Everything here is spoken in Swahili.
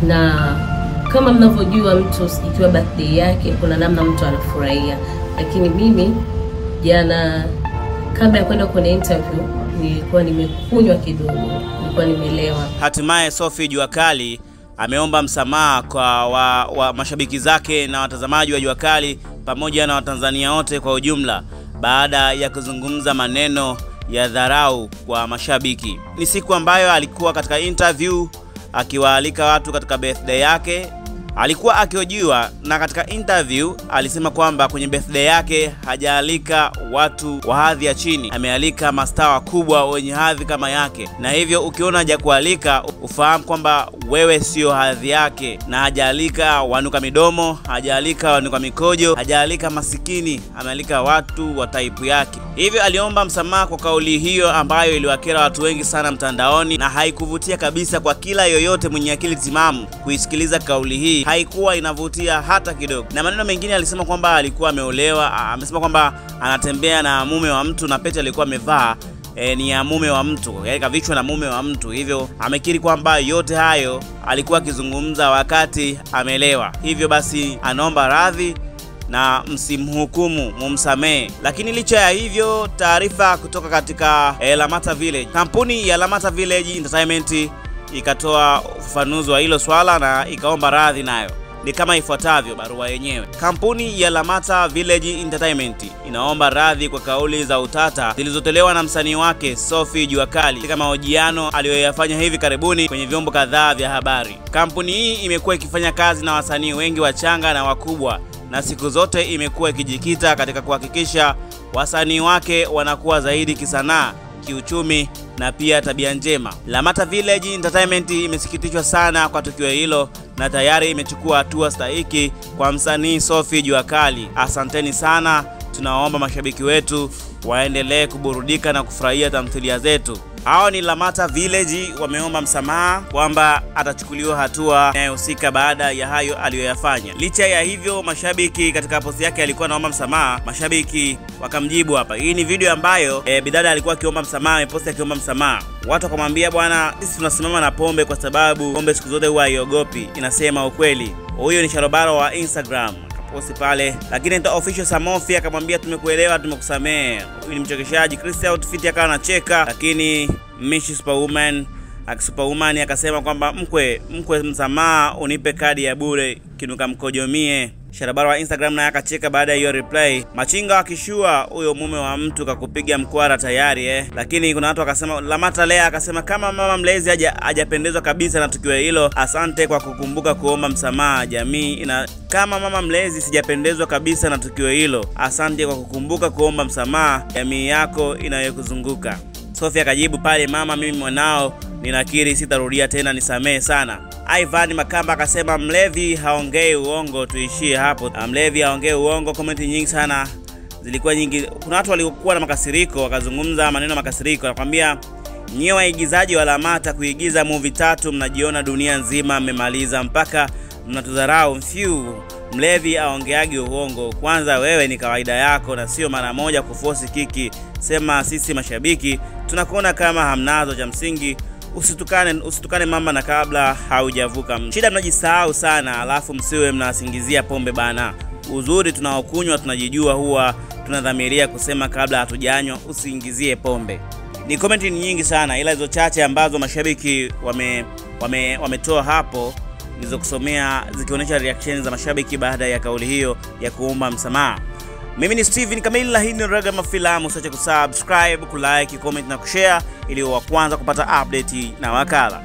na kama mnavyojua mtu ikiwa birthday yake kuna namna mtu anafurahia, lakini mimi jana kabla ya kwenda kwenye interview nilikuwa nimekunywa kidogo, nilikuwa nimelewa. Hatimaye Sophie Jua Kali ameomba msamaha kwa mashabiki zake na watazamaji wa Jua Kali pamoja na Watanzania wote kwa ujumla baada ya kuzungumza maneno ya dharau kwa mashabiki. Ni siku ambayo alikuwa katika interview akiwaalika watu katika birthday yake. Alikuwa akihojiwa na katika interview alisema kwamba kwenye birthday yake hajaalika watu wa hadhi ya chini, amealika mastaa wakubwa wenye hadhi kama yake. Na hivyo ukiona hajakualika ufahamu kwamba wewe sio hadhi yake, na hajaalika wanuka midomo, hajaalika wanuka mikojo, hajaalika masikini, amealika watu wa type yake. Hivyo aliomba msamaha kwa kauli hiyo ambayo iliwakera watu wengi sana mtandaoni na haikuvutia kabisa kwa kila yoyote mwenye akili timamu kuisikiliza kauli hii. Haikuwa inavutia hata kidogo. Na maneno mengine alisema kwamba alikuwa ameolewa, amesema kwamba anatembea na mume wa mtu na pete alikuwa amevaa ni ya mume wa mtu, yaani kavichwa na mume wa mtu. Hivyo amekiri kwamba yote hayo alikuwa akizungumza wakati amelewa. Hivyo basi anaomba radhi na msimhukumu, mumsamee. Lakini licha ya hivyo, taarifa kutoka katika Lamata Village, kampuni ya Lamata Village Entertainment ikatoa ufafanuzi wa hilo swala na ikaomba radhi nayo. Ni kama ifuatavyo barua yenyewe. Kampuni ya Lamata Village Entertainment inaomba radhi kwa kauli za utata zilizotolewa na msanii wake Sophie Jua Kali katika mahojiano aliyoyafanya hivi karibuni kwenye vyombo kadhaa vya habari. Kampuni hii imekuwa ikifanya kazi na wasanii wengi wachanga na wakubwa, na siku zote imekuwa ikijikita katika kuhakikisha wasanii wake wanakuwa zaidi kisanaa, kiuchumi na pia tabia njema. Lamata Village Entertainment imesikitishwa sana kwa tukio hilo na tayari imechukua hatua stahiki kwa msanii Sophie Jua Kali. Asanteni sana, tunaomba mashabiki wetu waendelee kuburudika na kufurahia tamthilia zetu. Hao ni Lamata Village, wameomba msamaha kwamba atachukuliwa hatua inayohusika baada ya hayo aliyoyafanya. Licha ya hivyo, mashabiki katika posti yake alikuwa anaomba msamaha, mashabiki wakamjibu hapa. Hii ni video ambayo bidada alikuwa akiomba msamaha, ameposti akiomba msamaha. Watu wakamwambia bwana, sisi tunasimama na pombe kwa sababu pombe siku zote huwa haiogopi, inasema ukweli. Huyo ni Sharobaro wa Instagram posti pale. Lakini ndio official Samofi akamwambia tumekuelewa, tumekusamea. Huyu ni mchekeshaji. Christian Outfit akawa anacheka, lakini Mishi Superwoman akasema kwamba mkwe msamaha, unipe kadi ya bure kinuka mkojomie. Sharobaro wa Instagram naye akacheka baada ya hiyo reply. Machinga akishua huyo mume wa mtu kakupiga mkwara tayari Lakini kuna watu wakasema, Lamata Lea akasema kama mama mlezi hajapendezwa kabisa na tukio hilo, asante kwa kukumbuka kuomba msamaha jamii. Kama mama mlezi sijapendezwa kabisa na tukio hilo, asante kwa kukumbuka kuomba msamaha jamii yako inayokuzunguka. Sophie akajibu pale, mama mimi mwanao ninakiri sitarudia tena, nisamee sana. Ivan Makamba akasema mlevi haongei uongo, tuishie hapo. Mlevi haongei uongo. Comment nyingi sana zilikuwa nyingi. Kuna watu walikuwa na makasiriko wakazungumza maneno makasiriko, nakwambia nyie waigizaji wa Lamata kuigiza movie 3 mnajiona dunia nzima mmemaliza mpaka mnatudharau. Mlevi aongeagi uongo. Kwanza wewe ni kawaida yako na sio mara moja kuforce kiki. Sema sisi mashabiki tunakuona kama hamnazo cha msingi. Usitukane mama na kabla haujavuka. Shida mnajisahau sana, alafu msiwe mnasingizia pombe bana. Uzuri tunaokunywa tunajijua, huwa tunadhamiria kusema kabla hatujanywa usiingizie pombe. Ni comment nyingi sana, ila hizo chache ambazo mashabiki wametoa hapo nilizokusomea zikionyesha reactions za mashabiki baada ya kauli hiyo ya kuomba msamaha. Mimi ni Steven Kamila, hii ni Ragama Filamu. Usiache kusubscribe, kulike, comment na kushare ili wa kwanza kupata update na wakala.